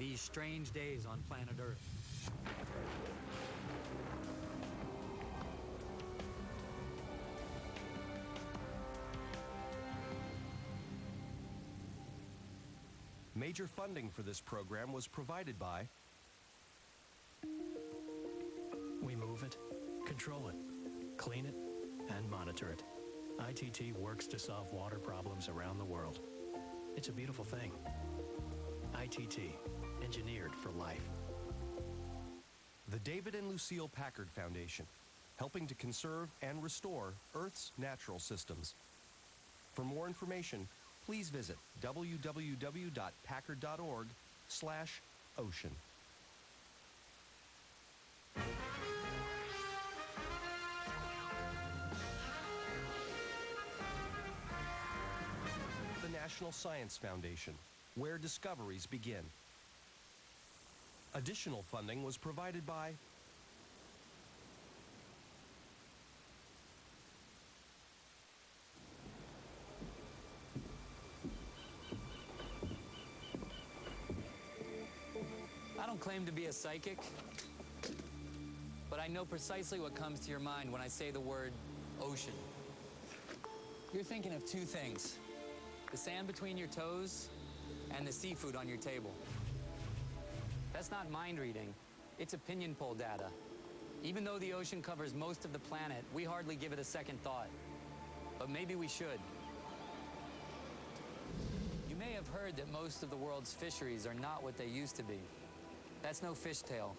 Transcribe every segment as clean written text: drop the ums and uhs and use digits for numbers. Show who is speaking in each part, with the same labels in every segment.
Speaker 1: These strange days on planet Earth.
Speaker 2: Major funding for this program was provided by
Speaker 3: We move it, control it, clean it, and monitor it. ITT works to solve water problems around the world. It's a beautiful thing. ITT, engineered for life.
Speaker 2: the David and Lucille Packard Foundation, helping to conserve and restore Earth's natural systems. For more information, please visit www.packard.org/ocean. The National Science Foundation, where discoveries begin. Additional funding was provided by
Speaker 1: I don't claim to be a psychic, but I know precisely what comes to your mind when I say the word ocean. You're thinking of two things: the sand between your toes and the seafood on your table. That's not mind reading, it's opinion poll data. Even though the ocean covers most of the planet, we hardly give it a second thought. But maybe we should. You may have heard that most of the world's fisheries are not what they used to be. That's no fishtail.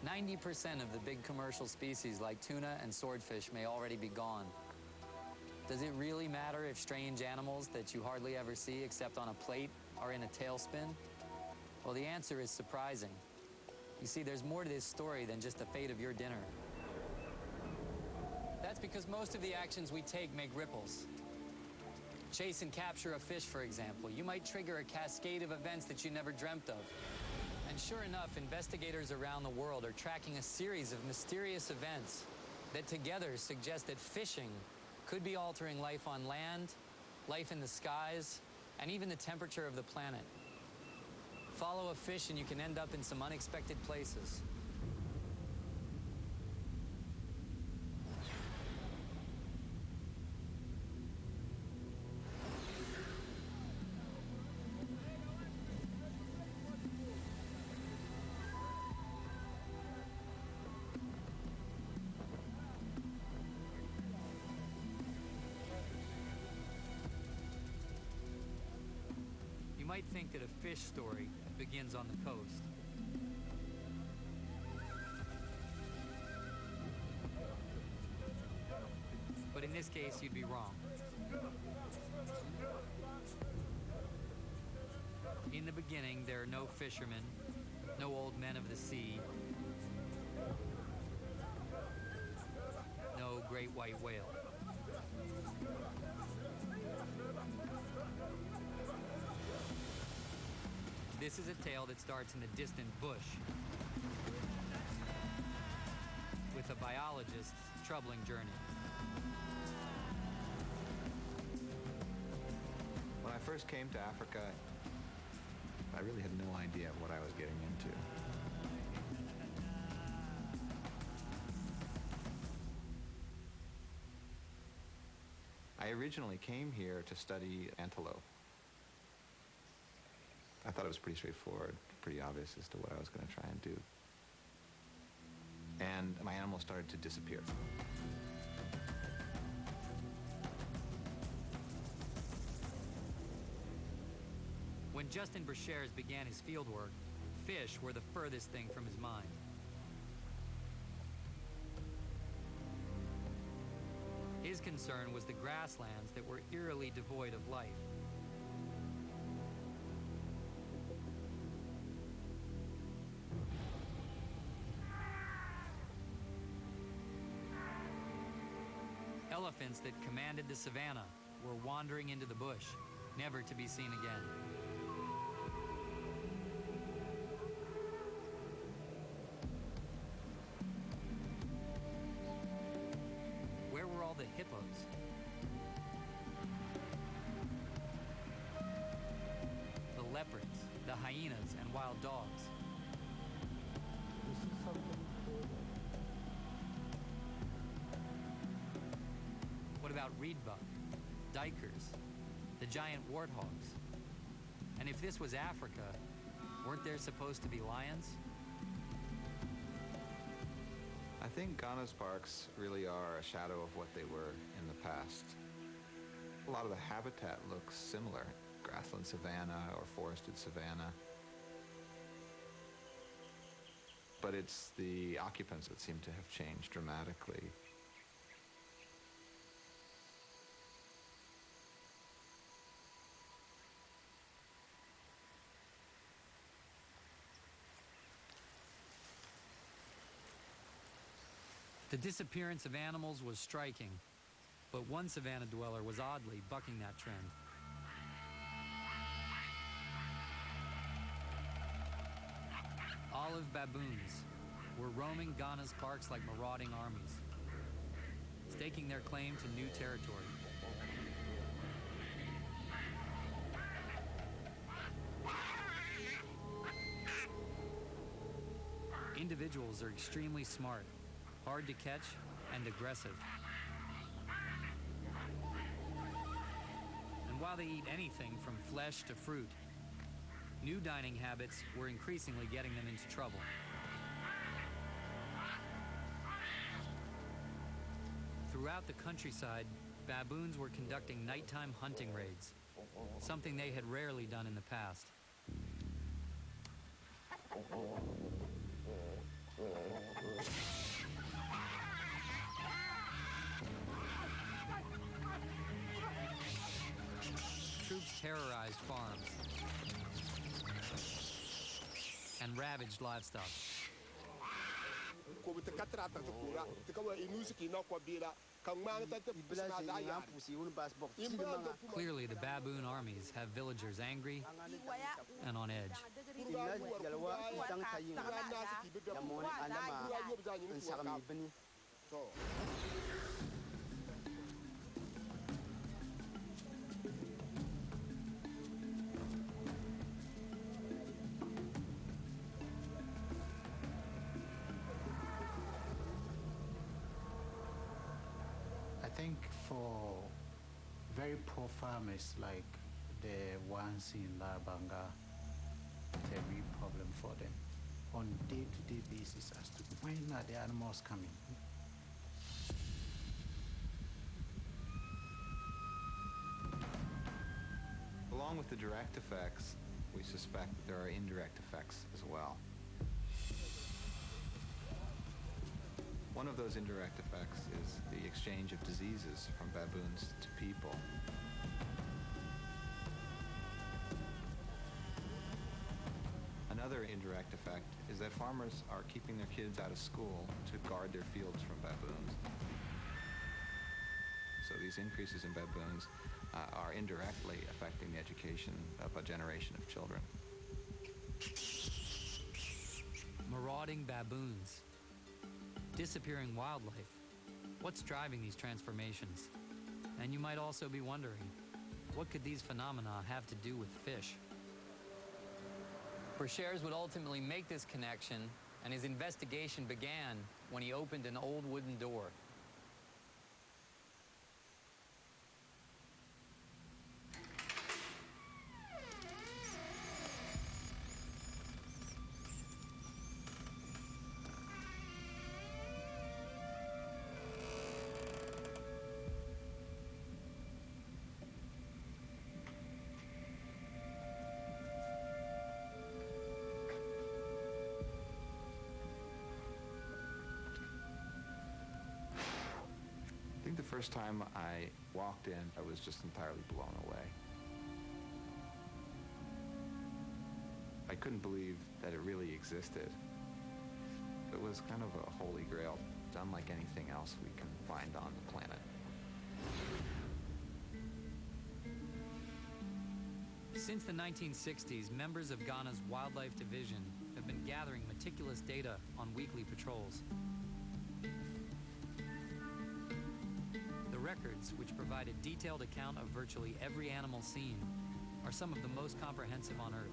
Speaker 1: 90% of the big commercial species like tuna and swordfish may already be gone. Does it really matter if strange animals that you hardly ever see except on a plate are in a tailspin? Well, the answer is surprising. You see, there's more to this story than just the fate of your dinner. That's because most of the actions we take make ripples. Chase and capture a fish, for example. You might trigger a cascade of events that you never dreamt of. And sure enough, investigators around the world are tracking a series of mysterious events that together suggest that fishing could be altering life on land, life in the skies, and even the temperature of the planet. Follow a fish and you can end up in some unexpected places. You might think that a fish story begins on the coast. But in this case, you'd be wrong. In the beginning, there are no fishermen, no old men of the sea, no great white whale. This is a tale that starts in the distant bush with a biologist's troubling journey.
Speaker 4: When I first came to Africa, I really had no idea what I was getting into. I originally came here to study antelope. I thought it was pretty straightforward, pretty obvious as to what I was going to try and do. And my animals started to disappear.
Speaker 1: When Justin Brashares began his fieldwork, fish were the furthest thing from his mind. His concern was the grasslands that were eerily devoid of life. Elephants that commanded the savannah were wandering into the bush, never to be seen again. Where were all the hippos? The leopards, the hyenas, and wild dogs. What about reedbuck, duikers, the giant warthogs? And if this was Africa, weren't there supposed to be lions?
Speaker 4: I think Ghana's parks really are a shadow of what they were in the past. A lot of the habitat looks similar, grassland savanna or forested savanna. But it's the occupants that seem to have changed dramatically.
Speaker 1: The disappearance of animals was striking, but one savanna dweller was oddly bucking that trend. Olive baboons were roaming Ghana's parks like marauding armies, staking their claim to new territory. Individuals are extremely smart, hard to catch, and aggressive. And while they eat anything from flesh to fruit, new dining habits were increasingly getting them into trouble. Throughout the countryside, baboons were conducting nighttime hunting raids, something they had rarely done in the past. Troops terrorized farms and ravaged livestock. Clearly, the baboon armies have villagers angry and on edge.
Speaker 5: I think for very poor farmers like the ones in Labanga, it's a real problem for them on day-to-day basis as to when are the animals coming.
Speaker 4: Along with the direct effects, we suspect that there are indirect effects as well. One of those indirect effects is the exchange of diseases from baboons to people. Another indirect effect is that farmers are keeping their kids out of school to guard their fields from baboons. So these increases in baboons are indirectly affecting the education of a generation of children.
Speaker 1: Marauding baboons, disappearing wildlife. What's driving these transformations? And you might also be wondering, what could these phenomena have to do with fish? Brashears would ultimately make this connection, and his investigation began when he opened an old wooden door.
Speaker 4: I think the first time I walked in, I was just entirely blown away. I couldn't believe that it really existed. It was kind of a holy grail, unlike anything else we can find on the planet.
Speaker 1: Since the 1960s, members of Ghana's Wildlife Division have been gathering meticulous data on weekly patrols. The records, which provide a detailed account of virtually every animal seen, are some of the most comprehensive on Earth.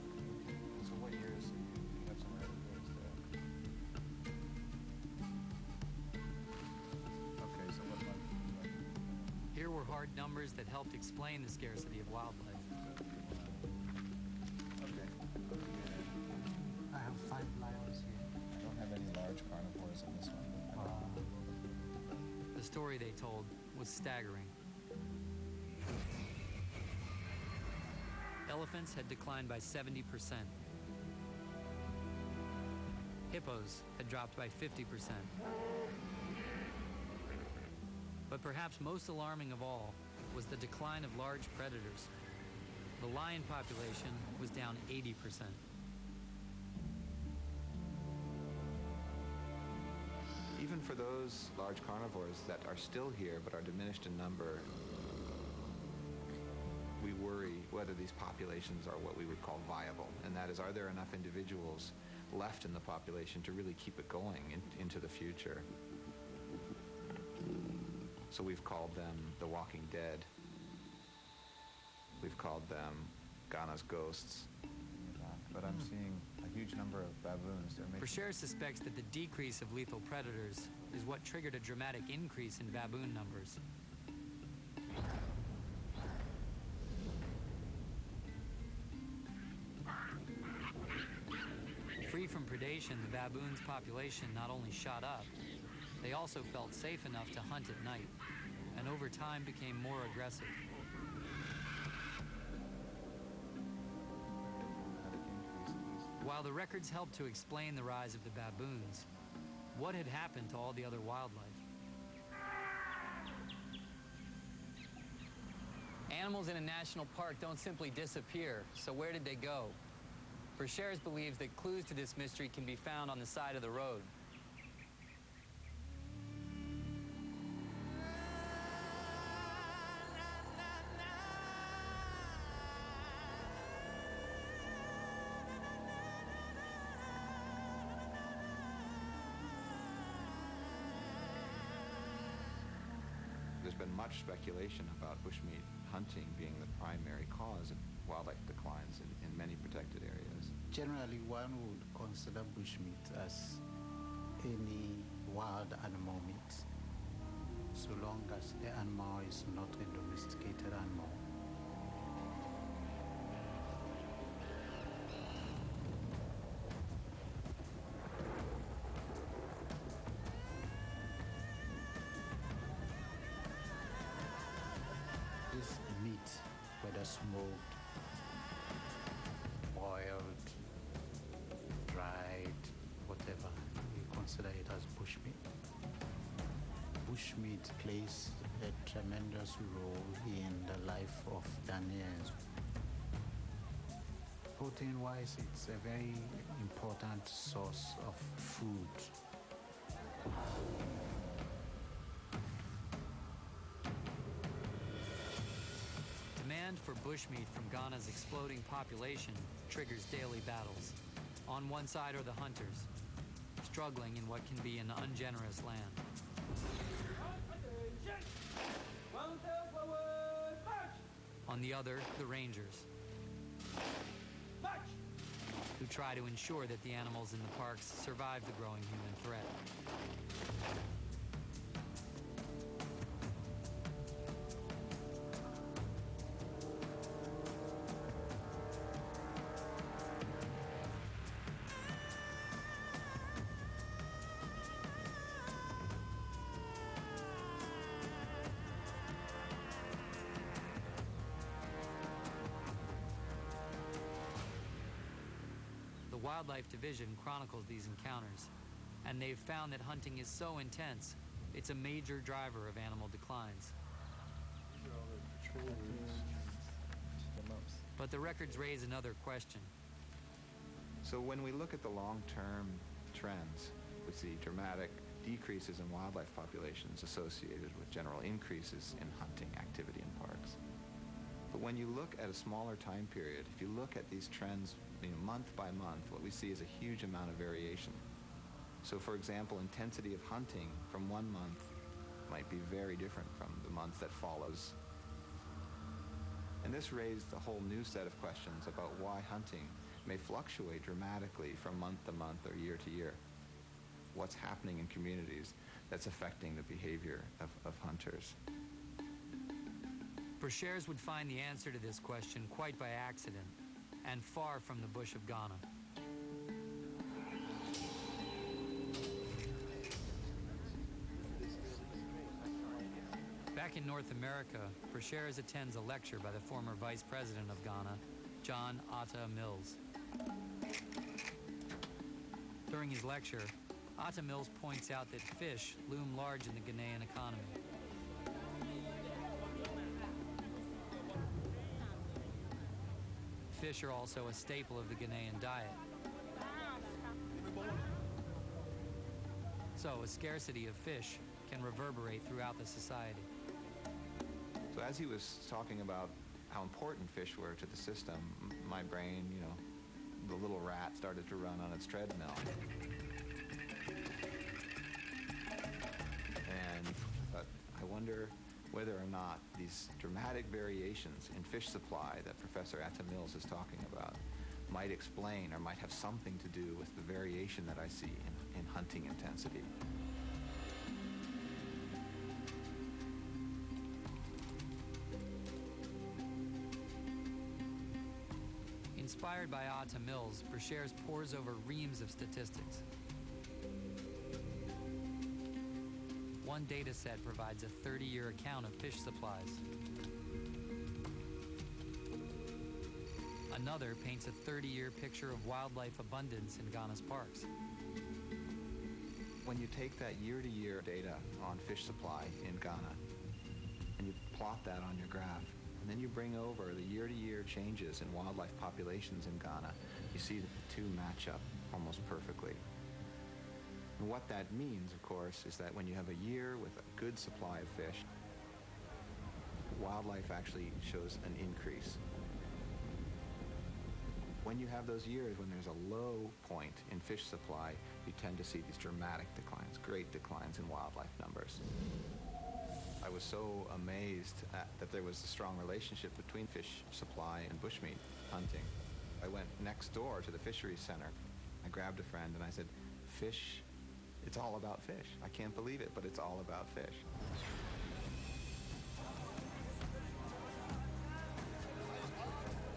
Speaker 1: hard numbers that helped explain the scarcity of wildlife.
Speaker 4: Okay.
Speaker 5: I have 5 lions here.
Speaker 4: I don't have any large carnivores in this one.
Speaker 1: The story they told was staggering. Elephants had declined by 70%. Hippos had dropped by 50%. But perhaps most alarming of all was the decline of large predators. The lion population was down 80%.
Speaker 4: Even for those large carnivores that are still here but are diminished in number, we worry whether these populations are what we would call viable. And that is, are there enough individuals left in the population to really keep it going into the future? So we've called them the Walking Dead. We've called them Ghana's ghosts. But I'm seeing a huge number of baboons.
Speaker 1: Brashear suspects that the decrease of lethal predators is what triggered a dramatic increase in baboon numbers. Free from predation, the baboons' population not only shot up, they also felt safe enough to hunt at night, and over time became more aggressive. While the records helped to explain the rise of the baboons, what had happened to all the other wildlife? Animals in a national park don't simply disappear, so where did they go? Brashear believes that clues to this mystery can be found on the side of the road.
Speaker 4: There's been much speculation about bushmeat hunting being the primary cause of wildlife declines in many protected areas.
Speaker 5: Generally, one would consider bushmeat as any wild animal meat, so long as the animal is not a domesticated animal. This meat, whether smoked, boiled, dried, whatever, we consider it as bushmeat. Bushmeat plays a tremendous role in the life of Ghanaians. Protein-wise, it's a very important source of food.
Speaker 1: Demand for bushmeat from Ghana's exploding population triggers daily battles. On one side are the hunters, struggling in what can be an ungenerous land. On the other, the rangers, who try to ensure that the animals in the parks survive the growing human threat. The Wildlife Division chronicles these encounters, and they've found that hunting is so intense, it's a major driver of animal declines. But the records raise another question.
Speaker 4: So when we look at the long-term trends, we see dramatic decreases in wildlife populations associated with general increases in hunting activity in parks. But when you look at a smaller time period, if you look at these trends month by month, what we see is a huge amount of variation. So for example, intensity of hunting from one month might be very different from the month that follows. And this raised a whole new set of questions about why hunting may fluctuate dramatically from month to month or year to year. What's happening in communities that's affecting the behavior of hunters?
Speaker 1: Brashares would find the answer to this question quite by accident, and far from the bush of Ghana. Back in North America, Brashares attends a lecture by the former Vice President of Ghana, John Atta Mills. During his lecture, Atta Mills points out that fish loom large in the Ghanaian economy. Fish are also a staple of the Ghanaian diet. So, a scarcity of fish can reverberate throughout the society.
Speaker 4: So as he was talking about how important fish were to the system, my brain, the little rat started to run on its treadmill. And I thought, I wonder whether or not these dramatic variations in fish supply that Professor Atta Mills is talking about might explain or might have something to do with the variation that I see in hunting intensity.
Speaker 1: Inspired by Atta Mills, Brashares pores over reams of statistics. One data set provides a 30-year account of fish supplies. Another paints a 30-year picture of wildlife abundance in Ghana's parks.
Speaker 4: When you take that year-to-year data on fish supply in Ghana and you plot that on your graph, and then you bring over the year-to-year changes in wildlife populations in Ghana, you see that the two match up almost perfectly. And what that means, of course, is that when you have a year with a good supply of fish, wildlife actually shows an increase. When you have those years when there's a low point in fish supply, you tend to see these dramatic declines, great declines in wildlife numbers. I was so amazed that there was a strong relationship between fish supply and bushmeat hunting. I went next door to the fisheries center. I grabbed a friend and I said, fish, it's all about fish. I can't believe it, but it's all about fish.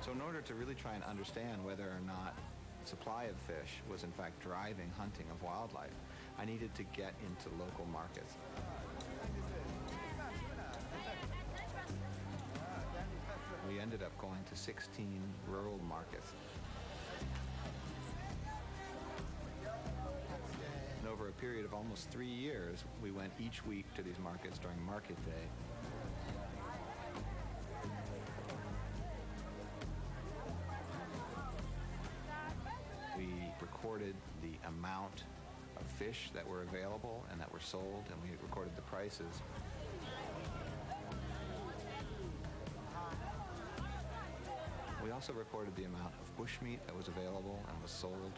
Speaker 4: So in order to really try and understand whether or not supply of fish was in fact driving hunting of wildlife, I needed to get into local markets. We ended up going to 16 rural markets. And over a period of almost 3 years, we went each week to these markets during market day. We recorded the amount of fish that were available and that were sold, and we recorded the prices. We also recorded the amount of bushmeat that was available and was sold.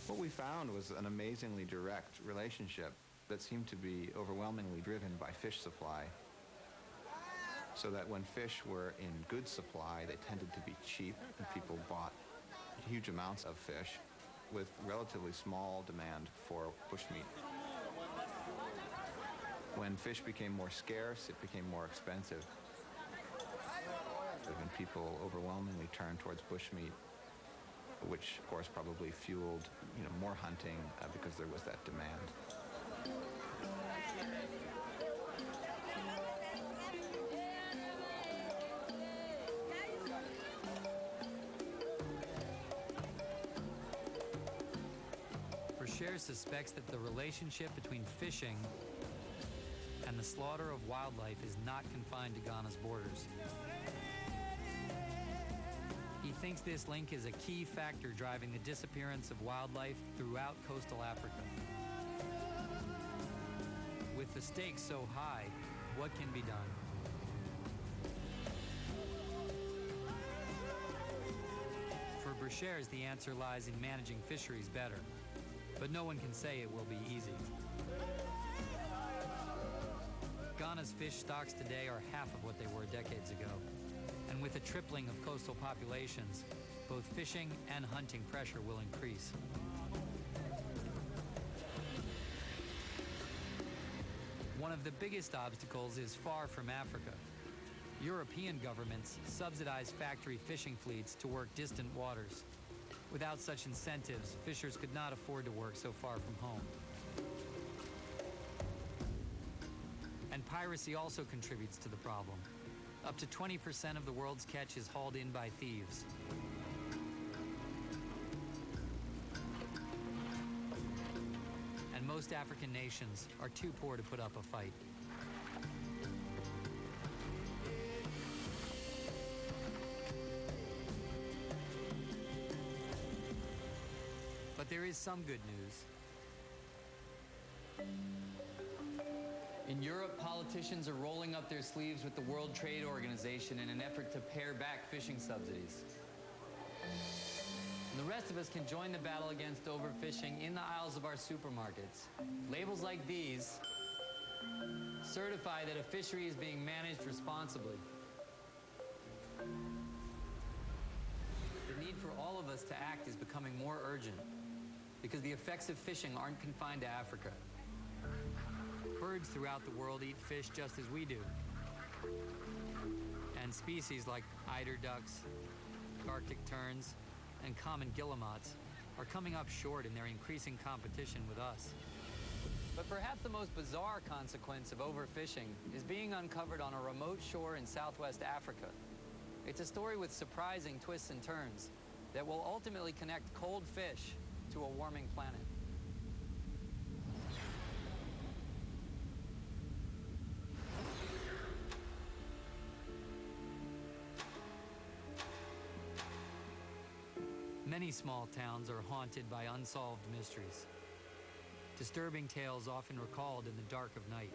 Speaker 4: What we found was an amazingly direct relationship that seemed to be overwhelmingly driven by fish supply. So that when fish were in good supply, they tended to be cheap, and people bought huge amounts of fish with relatively small demand for bushmeat. When fish became more scarce, it became more expensive. And people overwhelmingly turned towards bushmeat, which of course probably fueled more hunting because there was that demand.
Speaker 1: Brashares suspects that the relationship between fishing and the slaughter of wildlife is not confined to Ghana's borders. He thinks this link is a key factor driving the disappearance of wildlife throughout coastal Africa. With the stakes so high, what can be done? For Brashares, the answer lies in managing fisheries better, but no one can say it will be easy. Ghana's fish stocks today are half of what they were decades ago. And with a tripling of coastal populations, both fishing and hunting pressure will increase. of the biggest obstacles is far from Africa. European governments subsidize factory fishing fleets to work distant waters. Without such incentives, fishers could not afford to work so far from home. And piracy also contributes to the problem. Up to 20% of the world's catch is hauled in by thieves. And most African nations are too poor to put up a fight. But there is some good news. In Europe, politicians are rolling up their sleeves with the World Trade Organization in an effort to pare back fishing subsidies. And the rest of us can join the battle against overfishing in the aisles of our supermarkets. Labels like these certify that a fishery is being managed responsibly. The need for all of us to act is becoming more urgent because the effects of fishing aren't confined to Africa. Birds throughout the world eat fish just as we do. And species like eider ducks, Arctic terns, and common guillemots are coming up short in their increasing competition with us. But perhaps the most bizarre consequence of overfishing is being uncovered on a remote shore in Southwest Africa. It's a story with surprising twists and turns that will ultimately connect cold fish to a warming planet. Many small towns are haunted by unsolved mysteries. Disturbing tales often recalled in the dark of night.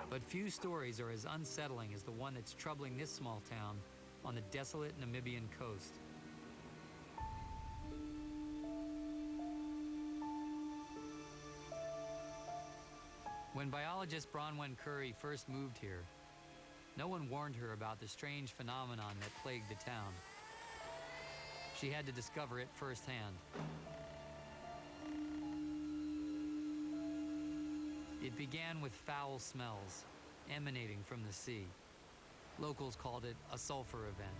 Speaker 1: But few stories are as unsettling as the one that's troubling this small town on the desolate Namibian coast. When biologist Bronwyn Curry first moved here, no one warned her about the strange phenomenon that plagued the town. She had to discover it firsthand. It began with foul smells emanating from the sea. Locals called it a sulfur event.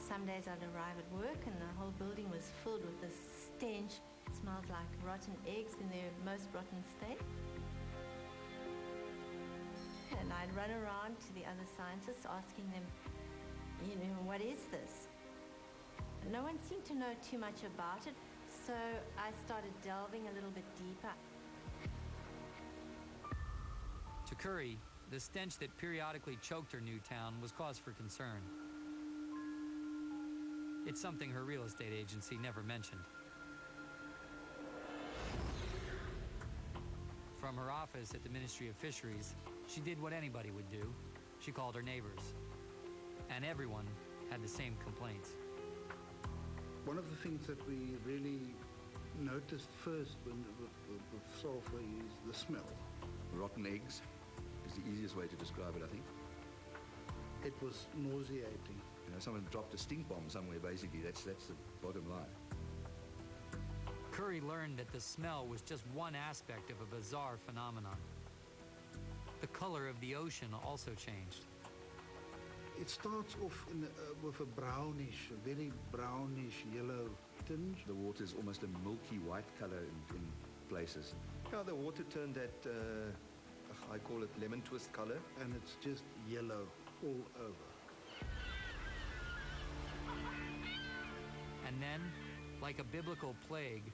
Speaker 6: Some days I'd arrive at work and the whole building was filled with this stench. It smells like rotten eggs in their most rotten state. And I'd run around to the other scientists asking them, what is this? No one seemed to know too much about it, so I started delving a little bit deeper.
Speaker 1: To Curry, the stench that periodically choked her new town was cause for concern. It's something her real estate agency never mentioned. From her office at the Ministry of Fisheries, she did what anybody would do. She called her neighbors. And everyone had the same complaints.
Speaker 7: One of the things that we really noticed first when with sulfur is the smell.
Speaker 8: Rotten eggs is the easiest way to describe it, I think.
Speaker 7: It was nauseating.
Speaker 8: You know, someone dropped a stink bomb somewhere, basically. That's the bottom line.
Speaker 1: Curry learned that the smell was just one aspect of a bizarre phenomenon. The color of the ocean also changed.
Speaker 7: It starts off with a brownish, a very brownish yellow tinge.
Speaker 8: The water is almost a milky white color in places. Yeah, the water turned that, I call it lemon twist color.
Speaker 7: And it's just yellow all over.
Speaker 1: And then, like a biblical plague,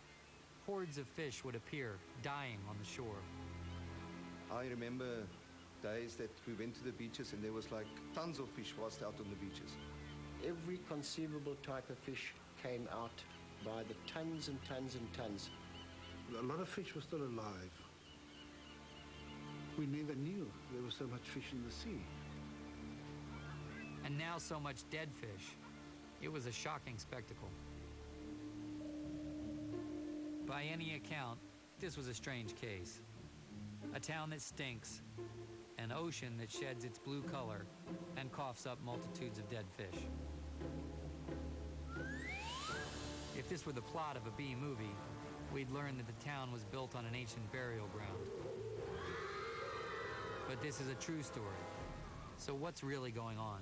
Speaker 1: hordes of fish would appear, dying on the shore.
Speaker 8: I remember days that we went to the beaches and there was like tons of fish washed out on the beaches.
Speaker 9: Every conceivable type of fish came out by the tons and tons and tons.
Speaker 7: A lot of fish were still alive. We never knew there was so much fish in the sea.
Speaker 1: And now so much dead fish. It was a shocking spectacle. By any account, this was a strange case. A town that stinks, an ocean that sheds its blue color and coughs up multitudes of dead fish. If this were the plot of a B movie, we'd learned that the town was built on an ancient burial ground. But this is a true story. So what's really going on?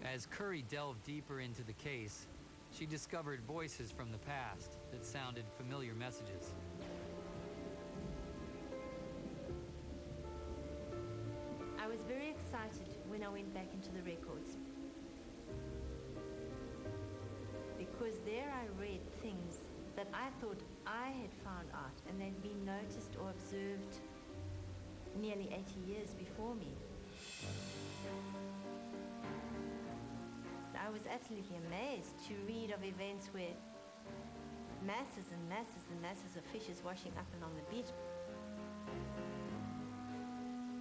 Speaker 1: As Curry delved deeper into the case, she discovered voices from the past that sounded familiar messages.
Speaker 6: I was very excited when I went back into the records, because there I read things that I thought I had found out and they'd been noticed or observed nearly 80 years before me. I was absolutely amazed to read of events where masses and masses and masses of fish is washing up along the beach.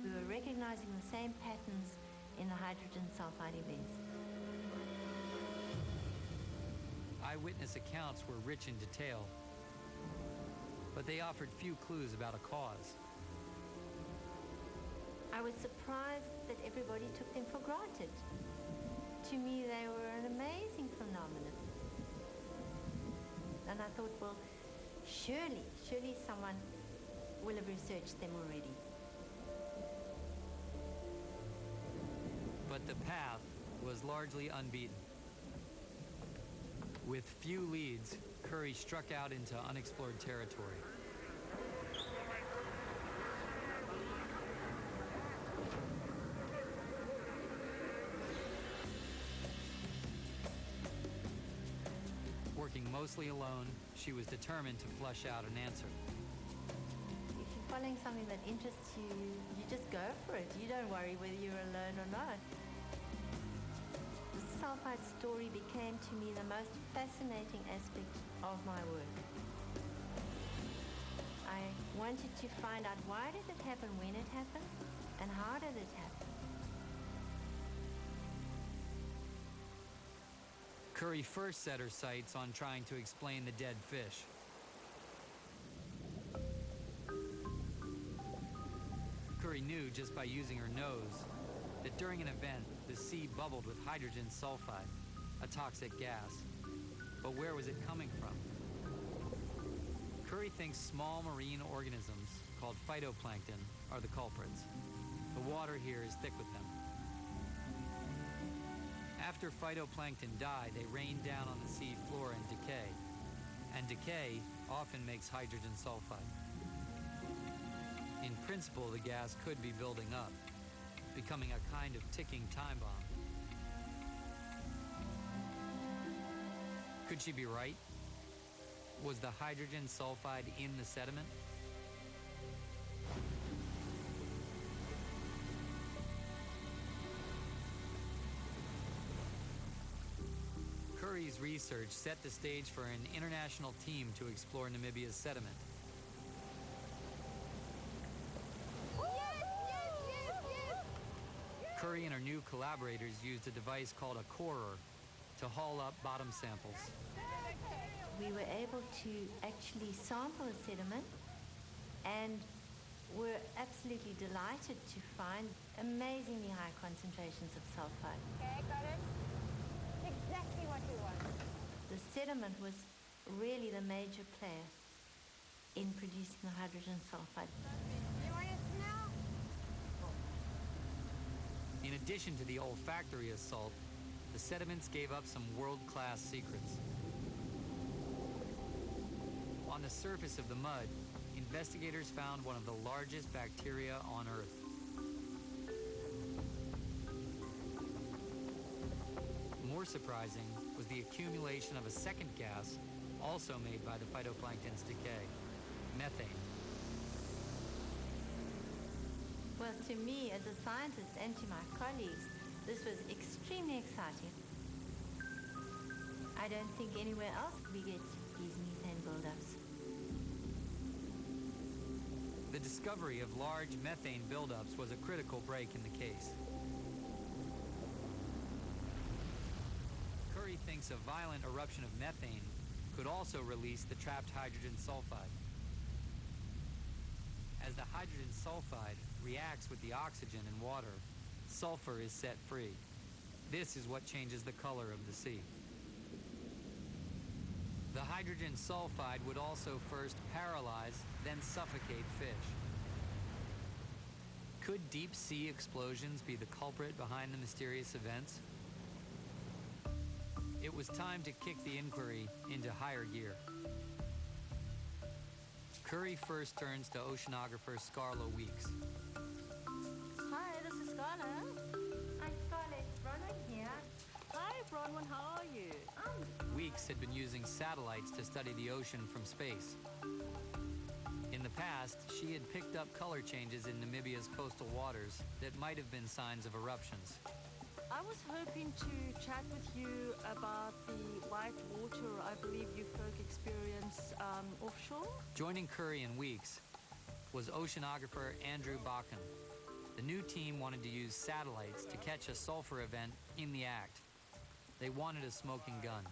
Speaker 6: We were recognizing the same patterns in the hydrogen sulfide events.
Speaker 1: Eyewitness accounts were rich in detail, but they offered few clues about a cause.
Speaker 6: I was surprised that everybody took them for granted. To me, they were an amazing phenomenon. And I thought, well, surely someone will have researched them already.
Speaker 1: But the path was largely unbeaten. With few leads, Curry struck out into unexplored territory. Working mostly alone, she was determined to flush out an answer.
Speaker 6: If you're following something that interests you, you just go for it. You don't worry whether you're alone or not. The sulfide story became to me the most fascinating aspect of my work. I wanted to find out why did it happen, when it happened, and how did it happen.
Speaker 1: Curry first set her sights on trying to explain the dead fish. Curry knew just by using her nose that during an event, the sea bubbled with hydrogen sulfide, a toxic gas. But where was it coming from? Curry thinks small marine organisms called phytoplankton are the culprits. The water here is thick with them. After phytoplankton die, they rain down on the sea floor and decay. And decay often makes hydrogen sulfide. In principle, the gas could be building up, becoming a kind of ticking time bomb. Could she be right? Was the hydrogen sulfide in the sediment? Curry's research set the stage for an international team to explore Namibia's sediment. Curry and her new collaborators used a device called a corer to haul up bottom samples.
Speaker 6: We were able to actually sample the sediment and were absolutely delighted to find amazingly high concentrations of sulfide.
Speaker 10: Okay, got it. Exactly what we want.
Speaker 6: The sediment was really the major player in producing the hydrogen sulfide.
Speaker 10: You want to smell?
Speaker 1: In addition to the olfactory assault, the sediments gave up some world-class secrets. On the surface of the mud, investigators found one of the largest bacteria on Earth. More surprising was the accumulation of a second gas also made by the phytoplankton's decay, methane.
Speaker 6: Well, to me as a scientist and to my colleagues, this was extremely exciting. I don't think anywhere else we get these methane buildups.
Speaker 1: The discovery of large methane buildups was a critical break in the case. Curry thinks a violent eruption of methane could also release the trapped hydrogen sulfide. As the hydrogen sulfide reacts with the oxygen in water, sulfur is set free. This is what changes the color of the sea. The hydrogen sulfide would also first paralyze, then suffocate fish. Could deep sea explosions be the culprit behind the mysterious events? It was time to kick the inquiry into higher gear. Curry first turns to oceanographer Scarla Weeks.
Speaker 11: Hi, this is Scarla.
Speaker 6: Hi, Scarlett. Bronwyn here.
Speaker 11: Hi, Bronwyn, how are you?
Speaker 1: Weeks had been using satellites to study the ocean from space. In the past, she had picked up color changes in Namibia's coastal waters that might have been signs of eruptions.
Speaker 11: I was hoping to chat with you about the white water I believe you folk experience offshore.
Speaker 1: Joining Curry and Weeks was oceanographer Andrew Bakken. The new team wanted to use satellites to catch a sulfur event in the act. They wanted a smoking gun.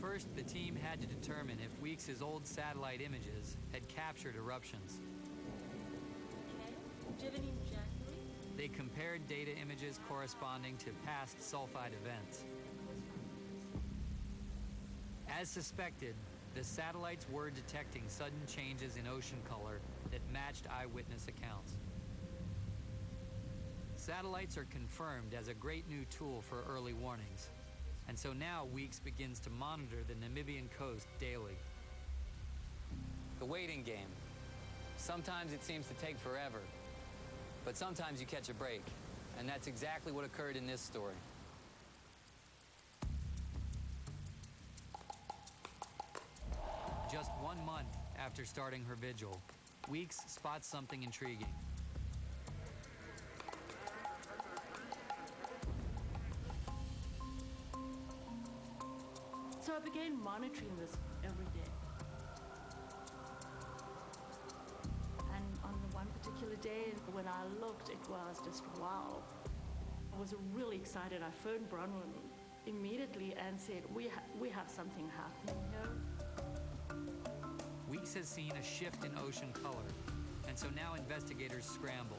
Speaker 1: First, the team had to determine if Weeks' old satellite images had captured eruptions.
Speaker 11: Okay. Do you have any in January?
Speaker 1: They compared data images corresponding to past sulfide events. As suspected, the satellites were detecting sudden changes in ocean color that matched eyewitness accounts. Satellites are confirmed as a great new tool for early warnings, and so now Weeks begins to monitor the Namibian coast daily. The waiting game. Sometimes it seems to take forever, but sometimes you catch a break, and that's exactly what occurred in this story. Just 1 month after starting her vigil, Weeks spots something intriguing.
Speaker 11: So I began monitoring this every day. And on the one particular day, when I looked, it was just wow. I was really excited. I phoned Bronwyn immediately and said, we have something happening here.
Speaker 1: Weeks has seen a shift in ocean color, and so now investigators scramble.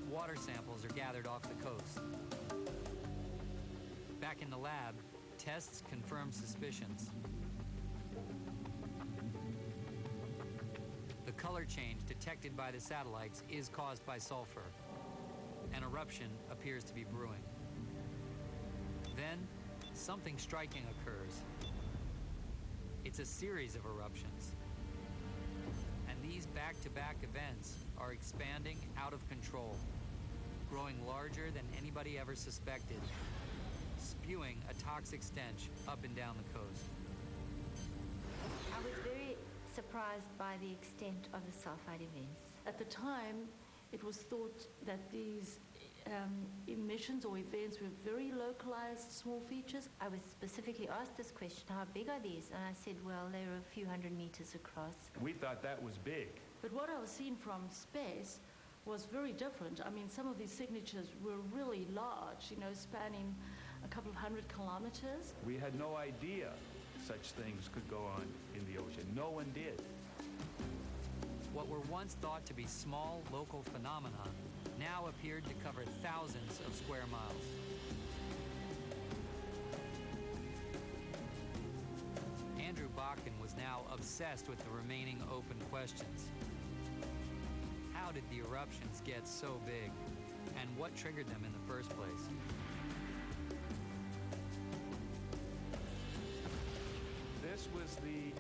Speaker 1: Water samples are gathered off the coast. Back in the lab, tests confirm suspicions. The color change detected by the satellites is caused by sulfur. An eruption appears to be brewing. Then, something striking occurs. It's a series of eruptions. And these back-to-back events are expanding out of control, growing larger than anybody ever suspected, spewing a toxic stench up and down the coast.
Speaker 6: I was very surprised by the extent of the sulfide events.
Speaker 11: At the time, it was thought that these emissions or events were very localized, small features.
Speaker 6: I was specifically asked this question, how big are these? And I said, well, they're a few hundred meters across.
Speaker 12: We thought that was big.
Speaker 11: But what I was seeing from space was very different. I mean, some of these signatures were really large, spanning a couple of 100 kilometers.
Speaker 12: We had no idea such things could go on in the ocean. No one did.
Speaker 1: What were once thought to be small local phenomena now appeared to cover thousands of square miles. Andrew Bakken was now obsessed with the remaining open questions. How did the eruptions get so big? And what triggered them in the first place?
Speaker 12: This was the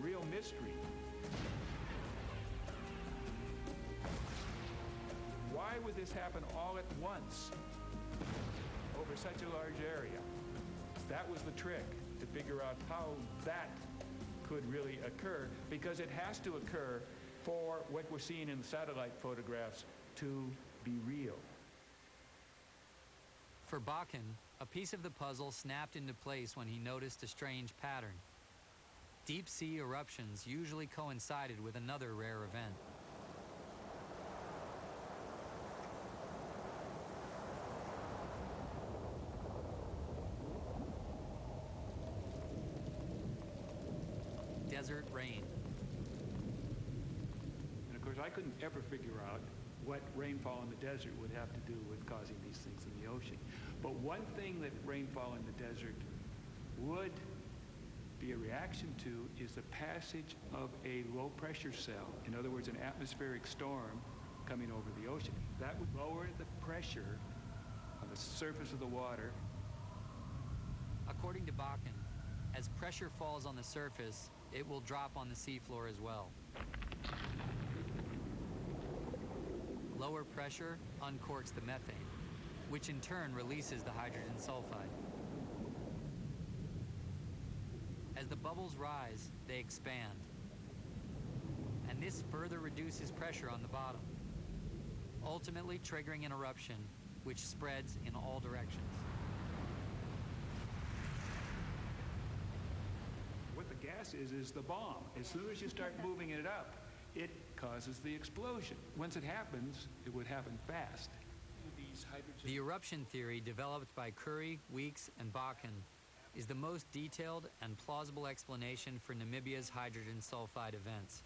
Speaker 12: real mystery. Why would this happen all at once over such a large area? That was the trick, to figure out how that could really occur, because it has to occur for what we're seeing in the satellite photographs to be real.
Speaker 1: For Bakken, a piece of the puzzle snapped into place when he noticed a strange pattern. Deep sea eruptions usually coincided with another rare event. Desert rain.
Speaker 12: And of course, I couldn't ever figure out what rainfall in the desert would have to do with causing these things in the ocean. But one thing that rainfall in the desert would be a reaction to is the passage of a low pressure cell. In other words, an atmospheric storm coming over the ocean. That would lower the pressure on the surface of the water.
Speaker 1: According to Bakken, as pressure falls on the surface, it will drop on the seafloor as well. Lower pressure uncorks the methane, which in turn releases the hydrogen sulfide. As the bubbles rise, they expand. And this further reduces pressure on the bottom, ultimately triggering an eruption which spreads in all directions.
Speaker 12: What the gas is the bomb. As soon as you start moving it up, it causes the explosion. Once it happens, it would happen fast.
Speaker 1: The eruption theory developed by Curry, Weeks, and Bakken is the most detailed and plausible explanation for Namibia's hydrogen sulfide events.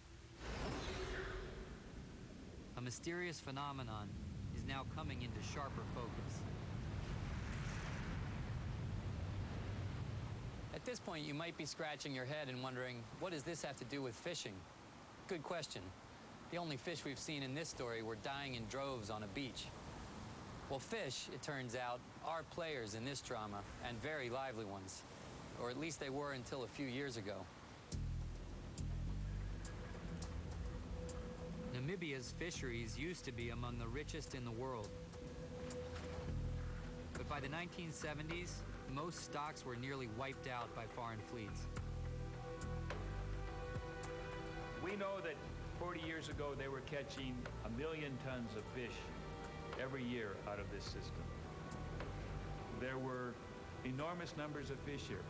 Speaker 1: A mysterious phenomenon is now coming into sharper focus. At this point, you might be scratching your head and wondering, what does this have to do with fishing? Good question. The only fish we've seen in this story were dying in droves on a beach. Well, fish, it turns out, are players in this drama, and very lively ones. Or at least they were until a few years ago. Namibia's fisheries used to be among the richest in the world. But by the 1970s, most stocks were nearly wiped out by foreign fleets.
Speaker 12: We know that 40 years ago they were catching 1 million tons of fish every year out of this system. There were enormous numbers of fish here.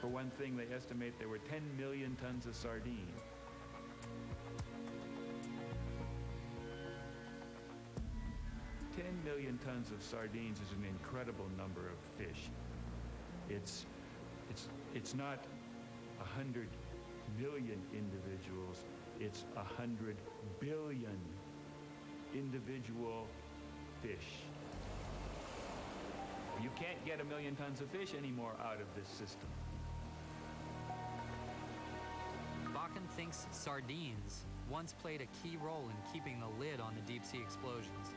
Speaker 12: For one thing, they estimate there were 10 million tons of sardine. $10 million tons of sardines is an incredible number of fish. It's not 100 million individuals, it's 100 billion individual fish. You can't get 1 million tons of fish anymore out of this system.
Speaker 1: Bakken thinks sardines once played a key role in keeping the lid on the deep sea explosions.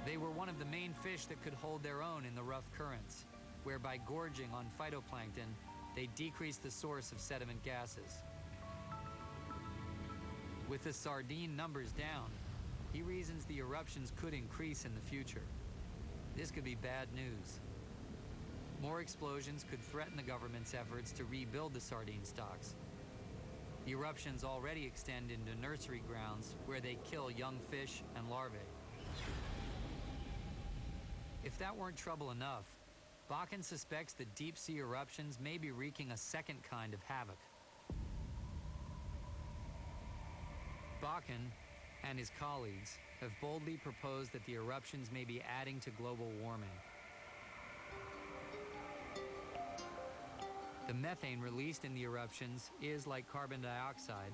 Speaker 1: They were one of the main fish that could hold their own in the rough currents, where by gorging on phytoplankton, they decreased the source of sediment gases. With the sardine numbers down, he reasons the eruptions could increase in the future. This could be bad news. More explosions could threaten the government's efforts to rebuild the sardine stocks. The eruptions already extend into nursery grounds where they kill young fish and larvae. If that weren't trouble enough, Bakken suspects that deep-sea eruptions may be wreaking a second kind of havoc. Bakken and his colleagues have boldly proposed that the eruptions may be adding to global warming. The methane released in the eruptions is, like carbon dioxide,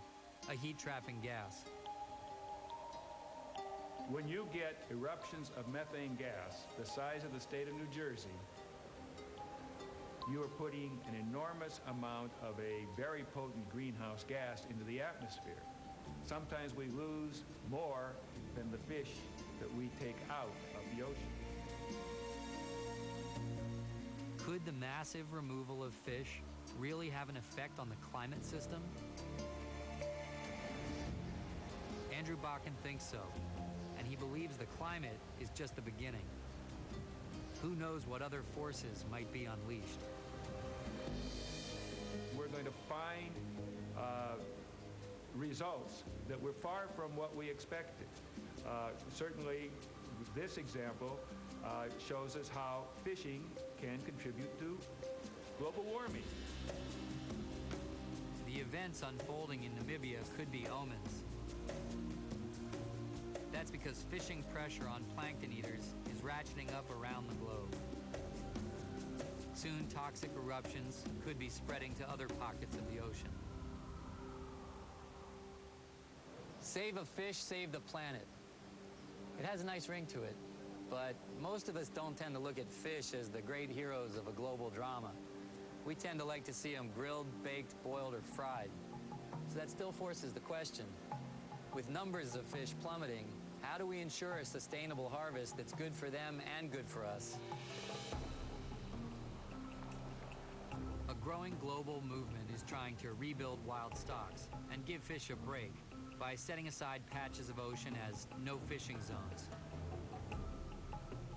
Speaker 1: a heat-trapping gas.
Speaker 12: When you get eruptions of methane gas the size of the state of New Jersey, you are putting an enormous amount of a very potent greenhouse gas into the atmosphere. Sometimes we lose more than the fish that we take out of the ocean.
Speaker 1: Could the massive removal of fish really have an effect on the climate system? Andrew Bakken thinks so, and he believes the climate is just the beginning. Who knows what other forces might be unleashed?
Speaker 12: We're going to find results that were far from what we expected. Certainly, this example shows us how fishing can contribute to global warming.
Speaker 1: The events unfolding in Namibia could be omens. That's because fishing pressure on plankton eaters is ratcheting up around the globe. Soon, toxic eruptions could be spreading to other pockets of the ocean. Save a fish, save the planet. It has a nice ring to it, but most of us don't tend to look at fish as the great heroes of a global drama. We tend to like to see them grilled, baked, boiled, or fried. So that still forces the question. With numbers of fish plummeting, how do we ensure a sustainable harvest that's good for them and good for us? A growing global movement is trying to rebuild wild stocks and give fish a break by setting aside patches of ocean as no fishing zones.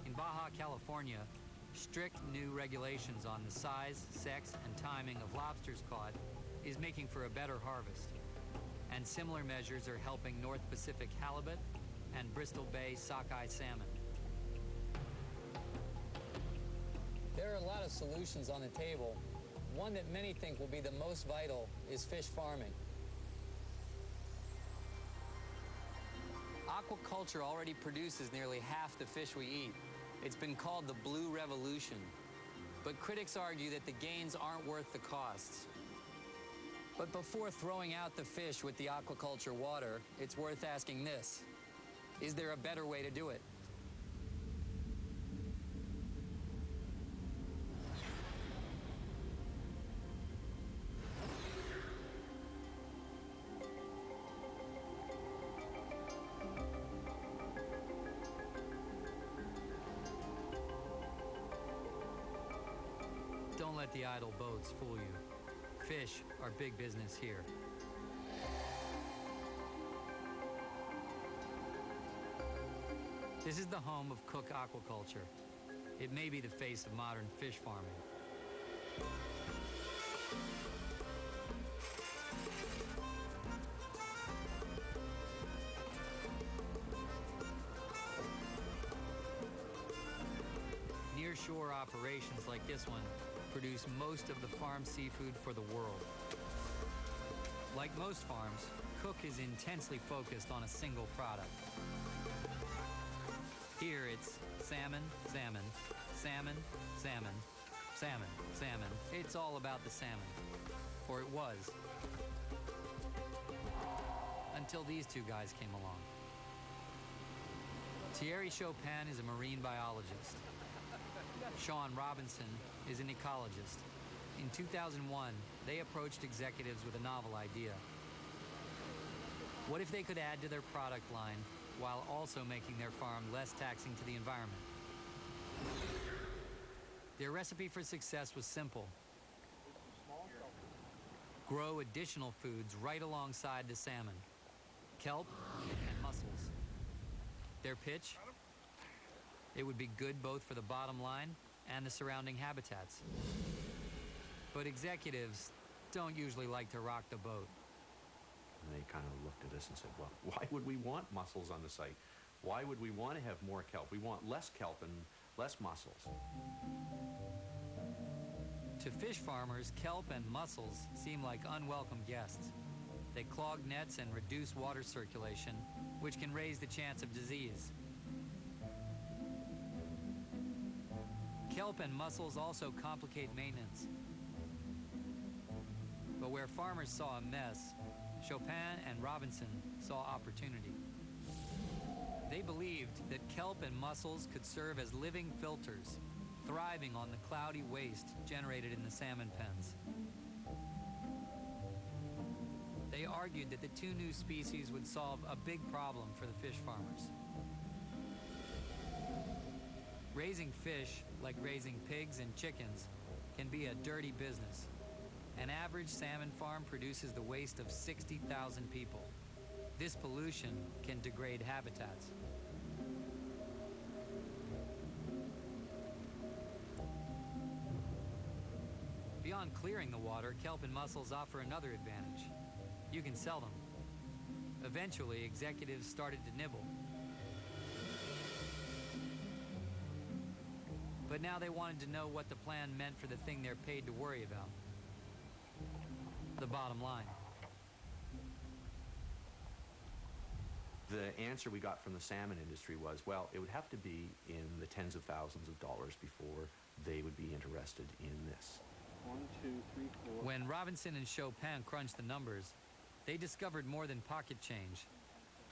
Speaker 1: In Baja California, strict new regulations on the size, sex, and timing of lobsters caught is making for a better harvest. And similar measures are helping North Pacific halibut and Bristol Bay sockeye salmon. There are a lot of solutions on the table. One that many think will be the most vital is fish farming. Aquaculture already produces nearly half the fish we eat. It's been called the Blue Revolution. But critics argue that the gains aren't worth the costs. But before throwing out the fish with the aquaculture water, it's worth asking this: is there a better way to do it? Don't let the idle boats fool you. Fish are big business here. This is the home of Cook Aquaculture. It may be the face of modern fish farming. Nearshore operations like this one produce most of the farm seafood for the world. Like most farms, Cook is intensely focused on a single product. Here it's salmon, salmon, salmon, salmon, salmon, salmon. It's all about the salmon. Or it was. Until these two guys came along. Thierry Chopin is a marine biologist. Sean Robinson is an ecologist. In 2001, they approached executives with a novel idea. What if they could add to their product line while also making their farm less taxing to the environment? Their recipe for success was simple. Grow additional foods right alongside the salmon: kelp and mussels. Their pitch? It would be good both for the bottom line and the surrounding habitats. But executives don't usually like to rock the boat.
Speaker 13: And they kind of looked at us and said, well, why would we want mussels on the site? Why would we want to have more kelp? We want less kelp and less mussels.
Speaker 1: To fish farmers, kelp and mussels seem like unwelcome guests. They clog nets and reduce water circulation, which can raise the chance of disease. Kelp and mussels also complicate maintenance. But where farmers saw a mess, Chopin and Robinson saw opportunity. They believed that kelp and mussels could serve as living filters, thriving on the cloudy waste generated in the salmon pens. They argued that the two new species would solve a big problem for the fish farmers. Raising fish, like raising pigs and chickens, can be a dirty business. An average salmon farm produces the waste of 60,000 people. This pollution can degrade habitats. Beyond clearing the water, kelp and mussels offer another advantage. You can sell them. Eventually, executives started to nibble. But now they wanted to know what the plan meant for the thing they're paid to worry about: the bottom line.
Speaker 13: The answer we got from the salmon industry was, well, it would have to be in the tens of thousands of dollars before they would be interested in this.
Speaker 14: 1, 2, 3, 4.
Speaker 1: When Robinson and Chopin crunched the numbers, they discovered more than pocket change.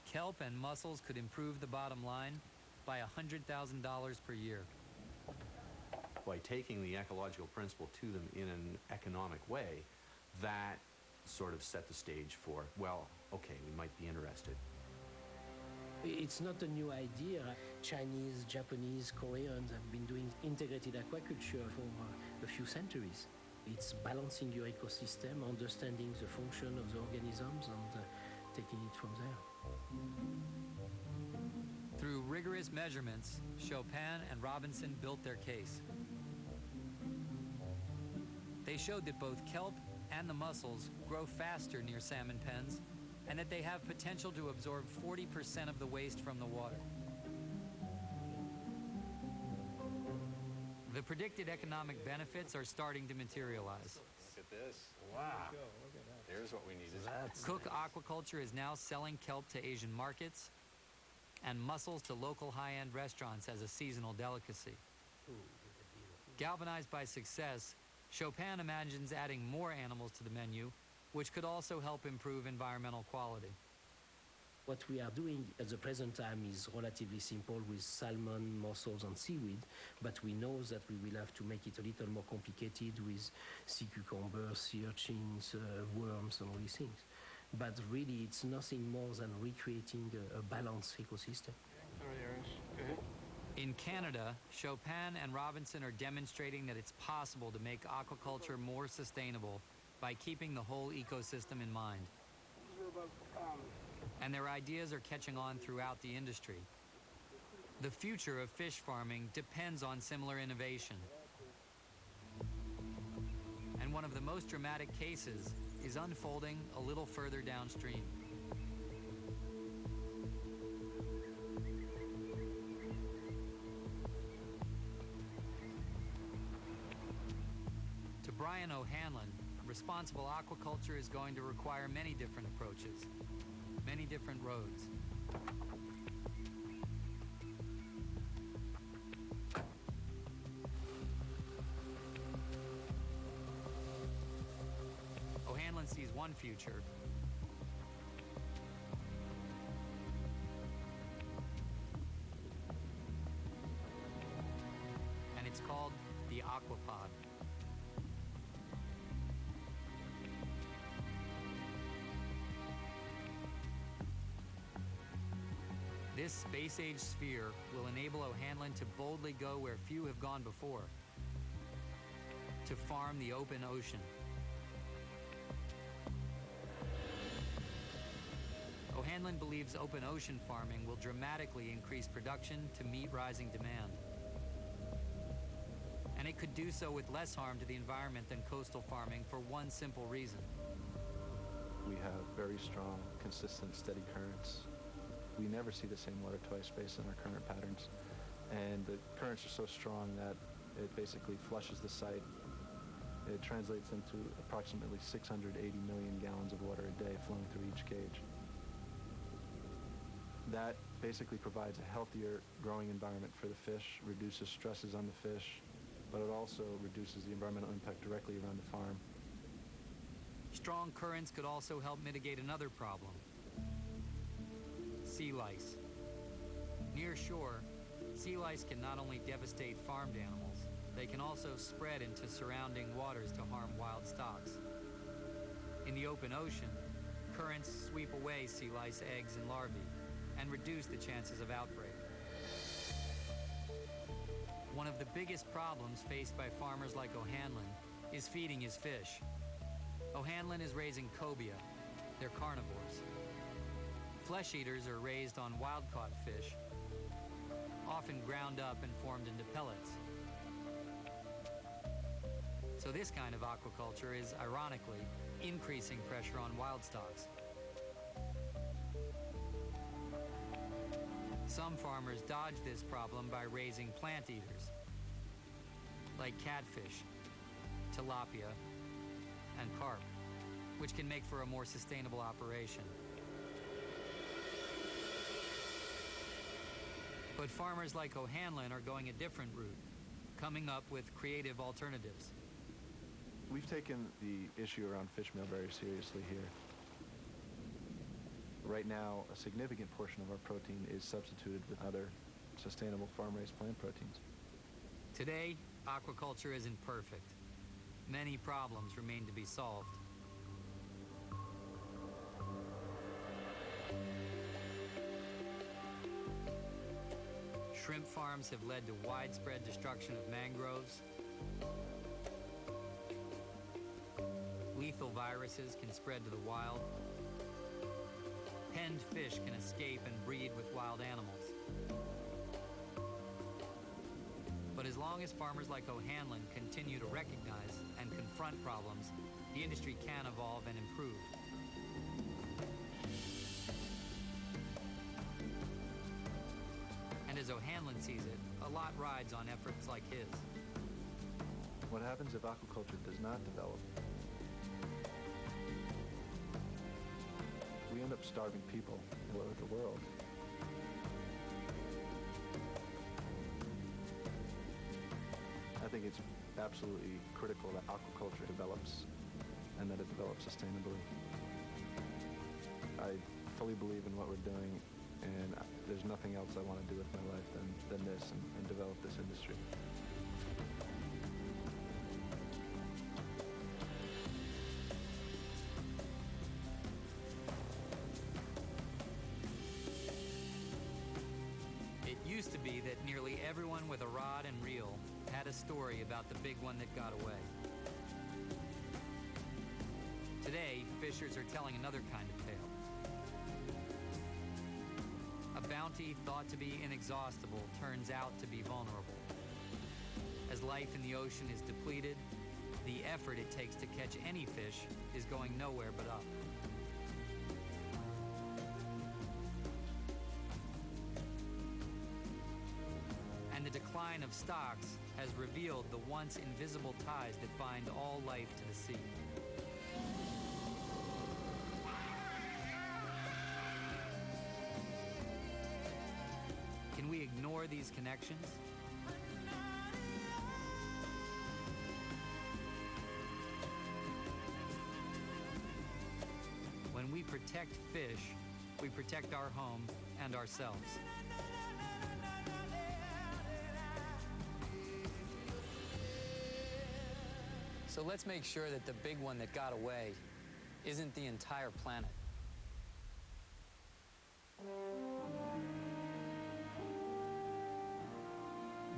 Speaker 1: Kelp and mussels could improve the bottom line by $100,000 per year.
Speaker 13: By taking the ecological principle to them in an economic way, that sort of set the stage for, well, okay, we might be interested.
Speaker 9: It's not a new idea. Chinese, Japanese, Koreans have been doing integrated aquaculture for a few centuries. It's balancing your ecosystem, understanding the function of the organisms, and taking it from there.
Speaker 1: Through rigorous measurements, Chopin and Robinson built their case. They showed that both kelp and the mussels grow faster near salmon pens, and that they have potential to absorb 40% of the waste from the water. The predicted economic benefits are starting to materialize.
Speaker 13: Look at this. Wow. There's what we needed.
Speaker 1: Cook Aquaculture is now selling kelp to Asian markets and mussels to local high-end restaurants as a seasonal delicacy. Galvanized by success, Chopin imagines adding more animals to the menu, which could also help improve environmental quality.
Speaker 9: What we are doing at the present time is relatively simple with salmon, mussels, and seaweed, but we know that we will have to make it a little more complicated with sea cucumbers, sea urchins, worms, and all these things. But really, it's nothing more than recreating a balanced ecosystem.
Speaker 14: Sorry, Irish. Go ahead.
Speaker 1: In Canada, Chopin and Robinson are demonstrating that it's possible to make aquaculture more sustainable by keeping the whole ecosystem in mind. And their ideas are catching on throughout the industry. The future of fish farming depends on similar innovation. And one of the most dramatic cases is unfolding a little further downstream. To Brian O'Hanlon, responsible aquaculture is going to require many different approaches, many different roads. O'Hanlon sees one future, and it's called the Aquapod. This space-age sphere will enable O'Hanlon to boldly go where few have gone before, to farm the open ocean. O'Hanlon believes open ocean farming will dramatically increase production to meet rising demand. And it could do so with less harm to the environment than coastal farming for one simple reason.
Speaker 4: We have very strong, consistent, steady currents. We never see the same water twice based on our current patterns. And the currents are so strong that it basically flushes the site. It translates into approximately 680 million gallons of water a day flowing through each cage. That basically provides a healthier growing environment for the fish, reduces stresses on the fish, but it also reduces the environmental impact directly around the farm.
Speaker 1: Strong currents could also help mitigate another problem: sea lice. Near shore, sea lice can not only devastate farmed animals, they can also spread into surrounding waters to harm wild stocks. In the open ocean, currents sweep away sea lice eggs and larvae and reduce the chances of outbreak. One of the biggest problems faced by farmers like O'Hanlon is feeding his fish. O'Hanlon is raising cobia. They're carnivores. Flesh eaters are raised on wild-caught fish, often ground up and formed into pellets. So this kind of aquaculture is, ironically, increasing pressure on wild stocks. Some farmers dodge this problem by raising plant eaters, like catfish, tilapia, and carp, which can make for a more sustainable operation. But farmers like O'Hanlon are going a different route, coming up with creative alternatives.
Speaker 15: We've taken the issue around fish meal very seriously here. Right now, a significant portion of our protein is substituted with other sustainable farm-raised plant proteins.
Speaker 1: Today, aquaculture isn't perfect. Many problems remain to be solved. Shrimp farms have led to widespread destruction of mangroves. Lethal viruses can spread to the wild. Penned fish can escape and breed with wild animals. But as long as farmers like O'Hanlon continue to recognize and confront problems, the industry can evolve and improve. And as O'Hanlon sees it, a lot rides on efforts like his.
Speaker 15: What happens if aquaculture does not develop? We end up starving people all over the world. I think it's absolutely critical that aquaculture develops and that it develops sustainably. I fully believe in what we're doing, and there's nothing else I want to do with my life than this and develop this industry.
Speaker 1: It used to be that nearly everyone with a rod and reel had a story about the big one that got away. Today, fishers are telling another kind of tale. A bounty thought to be inexhaustible turns out to be vulnerable. As life in the ocean is depleted, the effort it takes to catch any fish is going nowhere but up. And the decline of stocks has revealed the once invisible ties that bind all life to the sea. Can we ignore these connections? When we protect fish, we protect our home and ourselves. So let's make sure that the big one that got away isn't the entire planet.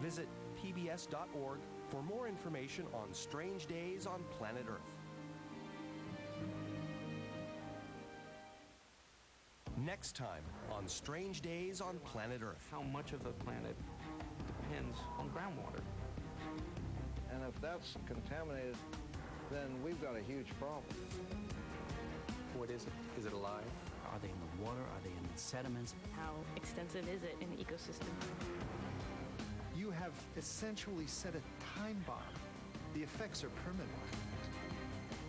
Speaker 2: Visit pbs.org for more information on Strange Days on Planet Earth. Next time on Strange Days on Planet Earth.
Speaker 14: How much of the planet depends on groundwater?
Speaker 16: And if that's contaminated, then we've got a huge problem.
Speaker 14: What is it? Is it alive?
Speaker 17: Are they in the water? Are they in sediments?
Speaker 11: How extensive is it in the ecosystem?
Speaker 18: You have essentially set a time bomb. The effects are permanent.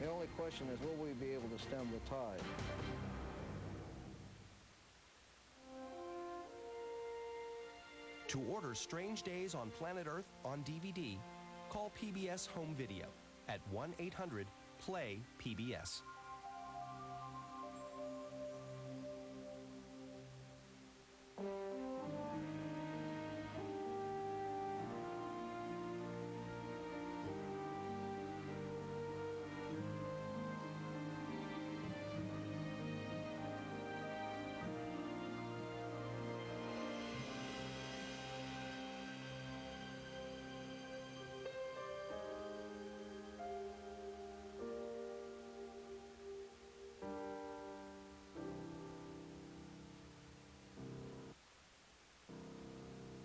Speaker 16: The only question is, will we be able to stem the tide?
Speaker 2: To order Strange Days on Planet Earth on DVD, call PBS Home Video at 1-800-PLAY-PBS.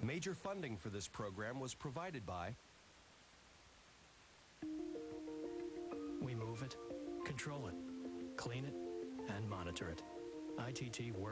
Speaker 2: Major funding for this program was provided by
Speaker 3: We move it, control it, clean it, and monitor it. ITT works